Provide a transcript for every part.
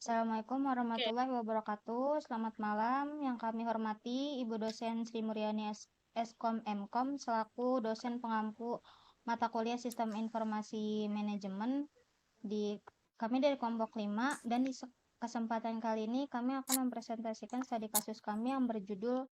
Assalamualaikum Oke, warahmatullahi wabarakatuh. Selamat malam. Yang kami hormati Ibu dosen Sri Mulyani Eskom Mkom selaku dosen pengampu mata kuliah Sistem Informasi Manajemen di kami dari kelompok 5 dan di kesempatan kali ini kami akan mempresentasikan studi kasus kami yang berjudul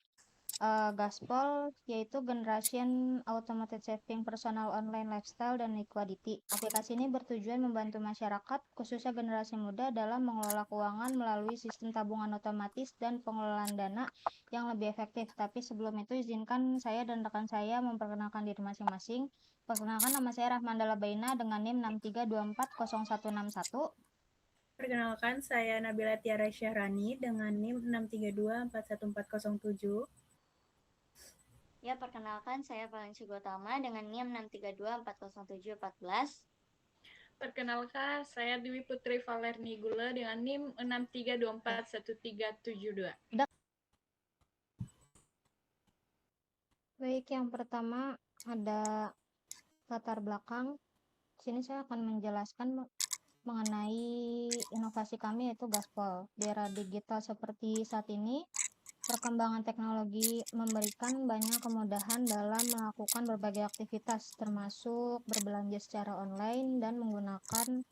Gaspol, yaitu Generation Automated Saving Personal Online Lifestyle dan Liquidity. Aplikasi ini bertujuan membantu masyarakat, khususnya generasi muda, dalam mengelola keuangan melalui sistem tabungan otomatis dan pengelolaan dana yang lebih efektif. Tapi sebelum itu, izinkan saya dan rekan saya memperkenalkan diri masing-masing. Perkenalkan, nama saya Rahmandala Baina dengan NIM 632406161. perkenalkan saya Nabila Tiara Syahrani dengan NIM 632414007. Ya, perkenalkan saya Valencia Gotama dengan NIM 632407414. Perkenalkan, saya Dewi Putri Valerni Gula dengan NIM 632411372. Baik, yang pertama ada latar belakang. Sini saya akan menjelaskan mengenai inovasi kami yaitu Gaspol. Di era digital seperti saat ini, perkembangan teknologi memberikan banyak kemudahan dalam melakukan berbagai aktivitas, termasuk berbelanja secara online dan menggunakan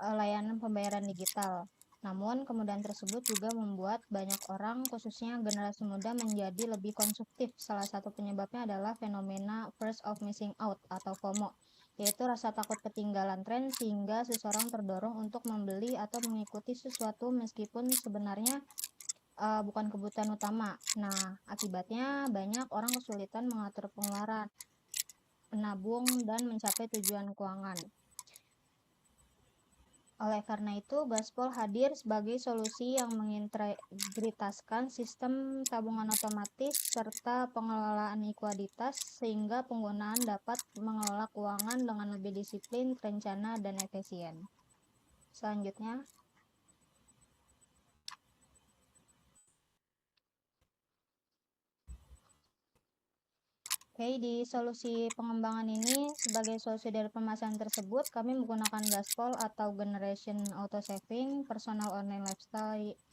layanan pembayaran digital. Namun, kemudahan tersebut juga membuat banyak orang, khususnya generasi muda, menjadi lebih konsumtif. Salah satu penyebabnya adalah fenomena first of missing out atau FOMO, yaitu rasa takut ketinggalan tren sehingga seseorang terdorong untuk membeli atau mengikuti sesuatu meskipun sebenarnya bukan kebutuhan utama. Nah, akibatnya banyak orang kesulitan mengatur pengeluaran, menabung, dan mencapai tujuan keuangan. Oleh karena itu, Gaspol hadir sebagai solusi yang mengintegritaskan sistem tabungan otomatis serta pengelolaan likuiditas sehingga penggunaan dapat mengelola keuangan dengan lebih disiplin, terencana, dan efisien. Selanjutnya, oke, di solusi pengembangan ini, sebagai solusi dari pemasaran tersebut, kami menggunakan Gaspol atau Generation Auto Saving, Personal Online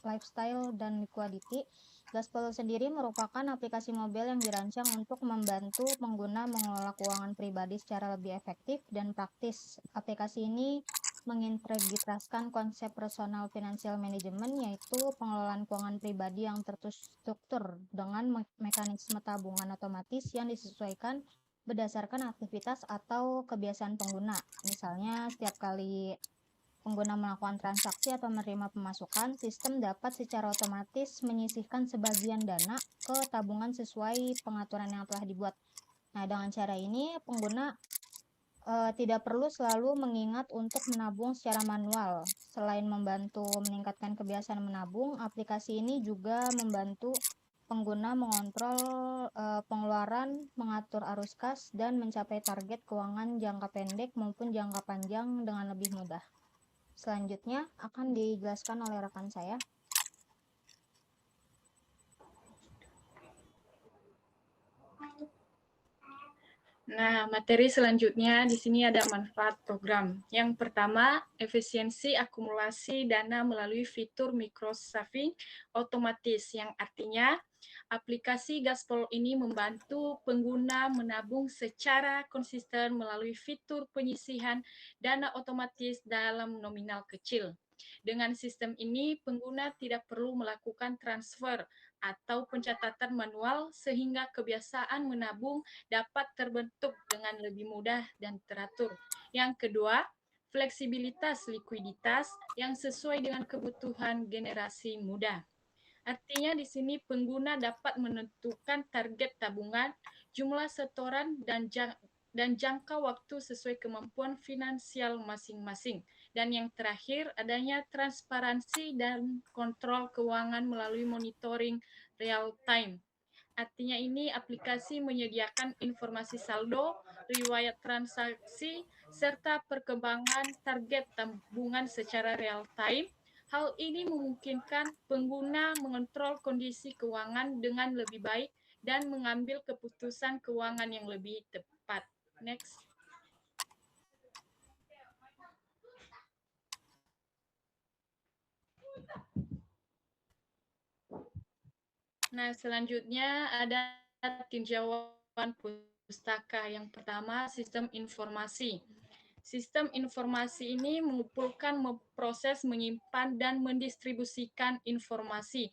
Lifestyle, dan Liquidity. Gaspol sendiri merupakan aplikasi mobil yang dirancang untuk membantu pengguna mengelola keuangan pribadi secara lebih efektif dan praktis. Aplikasi ini mengintegrasikan konsep personal financial management, yaitu pengelolaan keuangan pribadi yang terstruktur dengan mekanisme tabungan otomatis yang disesuaikan berdasarkan aktivitas atau kebiasaan pengguna. Misalnya, setiap kali pengguna melakukan transaksi atau menerima pemasukan, sistem dapat secara otomatis menyisihkan sebagian dana ke tabungan sesuai pengaturan yang telah dibuat. Nah, dengan cara ini, pengguna tidak perlu selalu mengingat untuk menabung secara manual. Selain membantu meningkatkan kebiasaan menabung, aplikasi ini juga membantu pengguna mengontrol pengeluaran, mengatur arus kas, dan mencapai target keuangan jangka pendek maupun jangka panjang dengan lebih mudah. Selanjutnya akan dijelaskan oleh rekan saya. Nah, materi selanjutnya di sini ada manfaat program. Yang pertama, efisiensi akumulasi dana melalui fitur micro saving otomatis, yang artinya aplikasi Gaspol ini membantu pengguna menabung secara konsisten melalui fitur penyisihan dana otomatis dalam nominal kecil. Dengan sistem ini, pengguna tidak perlu melakukan transfer atau pencatatan manual sehingga kebiasaan menabung dapat terbentuk dengan lebih mudah dan teratur. Yang kedua, fleksibilitas likuiditas yang sesuai dengan kebutuhan generasi muda. Artinya di sini pengguna dapat menentukan target tabungan, jumlah setoran, dan jangka waktu sesuai kemampuan finansial masing-masing. Dan yang terakhir, adanya transparansi dan kontrol keuangan melalui monitoring real time. Artinya ini aplikasi menyediakan informasi saldo, riwayat transaksi, serta perkembangan target tabungan secara real time. Hal ini memungkinkan pengguna mengontrol kondisi keuangan dengan lebih baik dan mengambil keputusan keuangan yang lebih tepat. Next. Nah, selanjutnya ada tinjauan pustaka. Yang pertama, sistem informasi. Sistem informasi ini mengumpulkan, memproses, menyimpan, dan mendistribusikan informasi.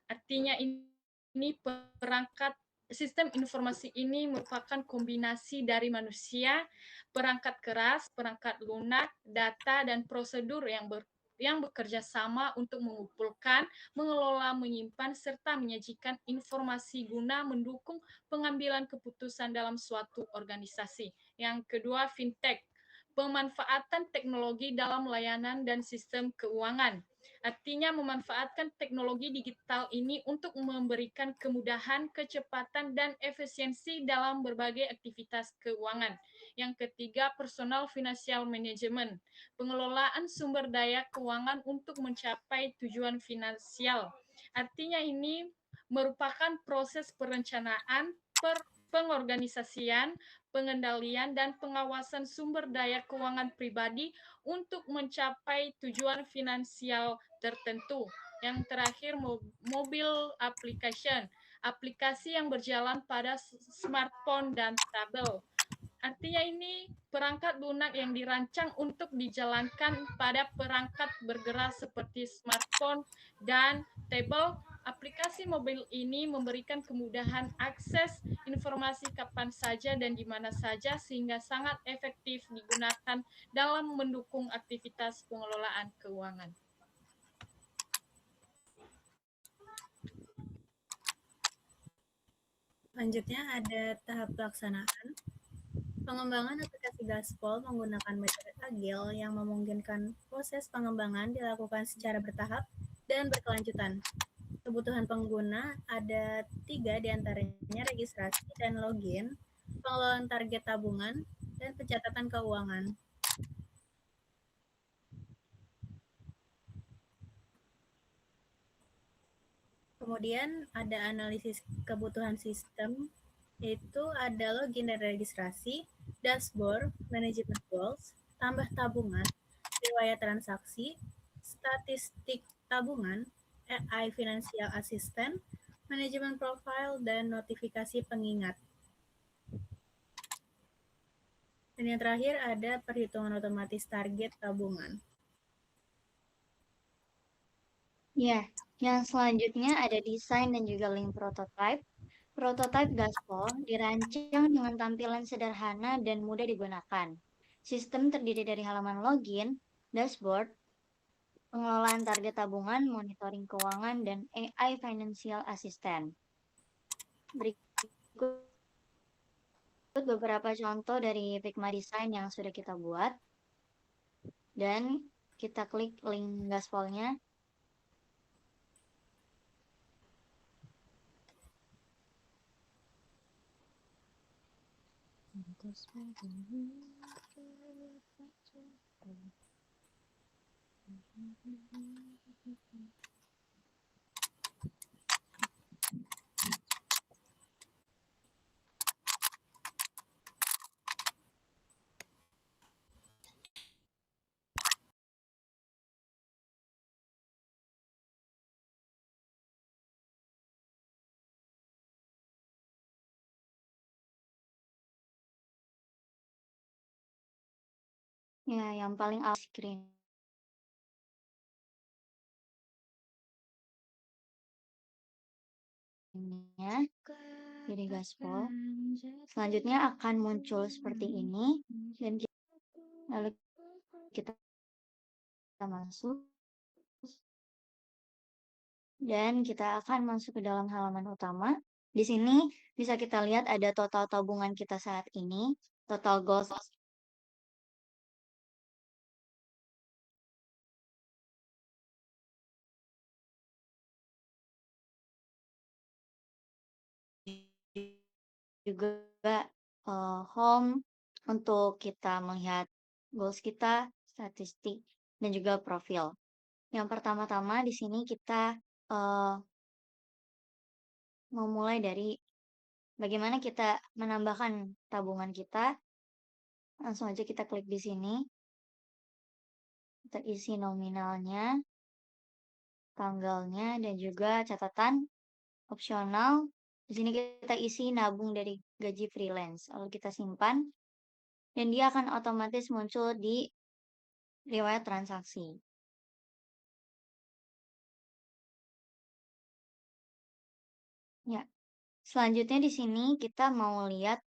Artinya ini perangkat sistem informasi ini merupakan kombinasi dari manusia, perangkat keras, perangkat lunak, data, dan prosedur yang bekerja sama untuk mengumpulkan, mengelola, menyimpan, serta menyajikan informasi guna mendukung pengambilan keputusan dalam suatu organisasi. Yang kedua, fintech, pemanfaatan teknologi dalam layanan dan sistem keuangan. Artinya memanfaatkan teknologi digital ini untuk memberikan kemudahan, kecepatan, dan efisiensi dalam berbagai aktivitas keuangan. Yang ketiga, personal financial management, pengelolaan sumber daya keuangan untuk mencapai tujuan finansial. Artinya ini merupakan proses perencanaan, pengorganisasian, pengendalian, dan pengawasan sumber daya keuangan pribadi untuk mencapai tujuan finansial tertentu. Yang terakhir, mobile application, aplikasi yang berjalan pada smartphone dan tablet. Artinya ini perangkat lunak yang dirancang untuk dijalankan pada perangkat bergerak seperti smartphone dan tablet. Aplikasi mobil ini memberikan kemudahan akses informasi kapan saja dan di mana saja sehingga sangat efektif digunakan dalam mendukung aktivitas pengelolaan keuangan. Selanjutnya ada tahap pelaksanaan. Pengembangan aplikasi Gaspol menggunakan metode agile yang memungkinkan proses pengembangan dilakukan secara bertahap dan berkelanjutan. Kebutuhan pengguna ada 3 diantaranya registrasi dan login, pengelolaan target tabungan, dan pencatatan keuangan. Kemudian ada analisis kebutuhan sistem, yaitu ada login dan registrasi, dashboard, manajemen goals, tambah tabungan, riwayat transaksi, statistik tabungan, AI Financial Assistant, manajemen profile, dan notifikasi pengingat. Dan yang terakhir ada perhitungan otomatis target tabungan. Ya, yang selanjutnya ada desain dan juga link prototype. Prototype Gaspol dirancang dengan tampilan sederhana dan mudah digunakan. Sistem terdiri dari halaman login, dashboard, pengelolaan target tabungan, monitoring keuangan, dan AI Financial Assistant. Berikut beberapa contoh dari Figma Design yang sudah kita buat. Dan kita klik link Gaspolnya. Ya, yang paling awal screen. Jadi Gaspol. Selanjutnya akan muncul seperti ini dan lalu kita masuk dan kita akan masuk ke dalam halaman utama. Di sini bisa kita lihat ada total tabungan kita saat ini, total goals juga home untuk kita melihat goals kita, statistik, dan juga profil. Yang pertama-tama di sini kita memulai dari bagaimana kita menambahkan tabungan kita. Langsung aja kita klik di sini. Kita isi nominalnya. tanggalnya, dan juga catatan opsional. Di sini kita isi nabung dari gaji freelance. Lalu kita simpan, dan dia akan otomatis muncul di riwayat transaksi. Ya, selanjutnya di sini kita mau lihat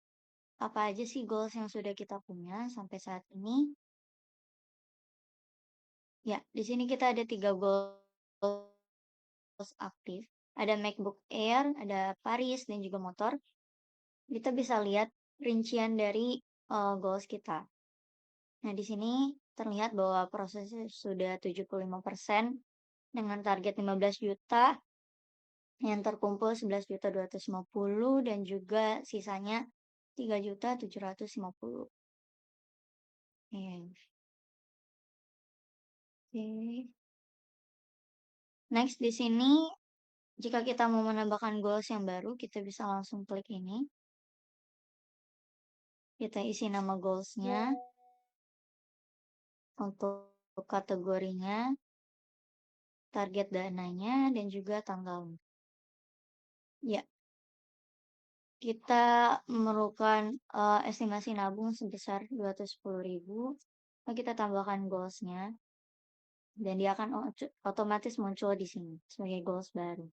apa aja sih goals yang sudah kita punya sampai saat ini. Ya, di sini kita ada 3 goals aktif. Ada MacBook Air, ada Paris, dan juga motor. Kita bisa lihat rincian dari goals kita. Nah, di sini terlihat bahwa prosesnya sudah 75% dengan target 15 juta, yang terkumpul 11.250 dan juga sisanya 3.750. Oke. Next di sini jika kita mau menambahkan goals yang baru, kita bisa langsung klik ini. Kita isi nama goalsnya, untuk kategorinya, target dananya, dan juga tanggalnya. Ya, kita memerlukan estimasi nabung sebesar 210.000. Lalu kita tambahkan goalsnya, dan dia akan otomatis muncul di sini sebagai goals baru.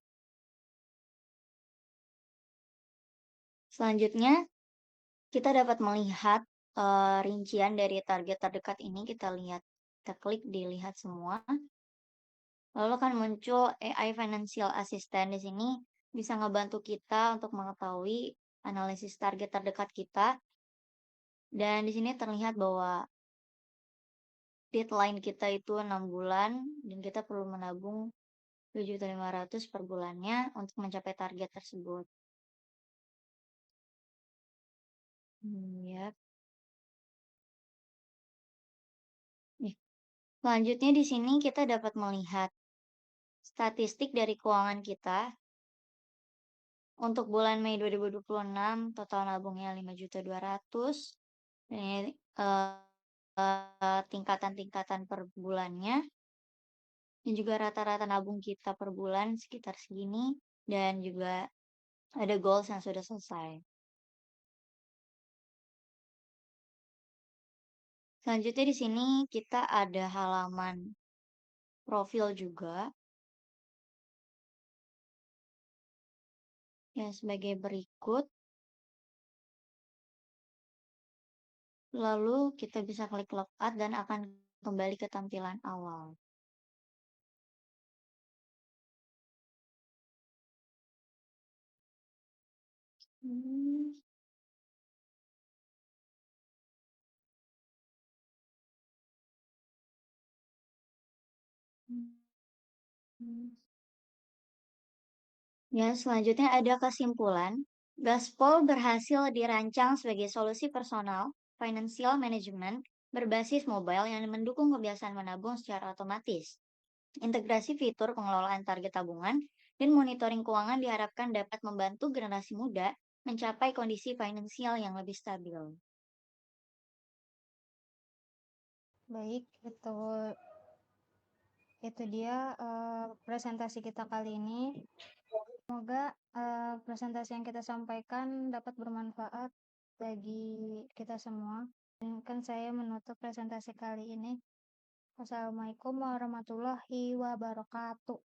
Selanjutnya, kita dapat melihat rincian dari target terdekat ini. Kita lihat, kita klik dilihat semua. Lalu akan muncul AI Financial Assistant di sini bisa ngebantu kita untuk mengetahui analisis target terdekat kita. Dan di sini terlihat bahwa deadline kita itu 6 bulan dan kita perlu menabung 7.500 per bulannya untuk mencapai target tersebut. Ya. Nih, selanjutnya di sini kita dapat melihat statistik dari keuangan kita. Untuk bulan Mei 2026 total nabungnya 5.200.000 dan ini, tingkatan-tingkatan per bulannya, dan juga rata-rata nabung kita per bulan sekitar segini, dan juga ada goals yang sudah selesai. Selanjutnya di sini kita ada halaman profil juga. Ya, sebagai berikut. Lalu kita bisa klik logout dan akan kembali ke tampilan awal. Ya, selanjutnya ada kesimpulan. Gaspol berhasil dirancang sebagai solusi personal financial management berbasis mobile yang mendukung kebiasaan menabung secara otomatis. Integrasi fitur pengelolaan target tabungan dan monitoring keuangan diharapkan dapat membantu generasi muda mencapai kondisi finansial yang lebih stabil. Baik, itu dia presentasi kita kali ini. Semoga presentasi yang kita sampaikan dapat bermanfaat bagi kita semua. Dan kan saya menutup presentasi kali ini. Wassalamualaikum warahmatullahi wabarakatuh.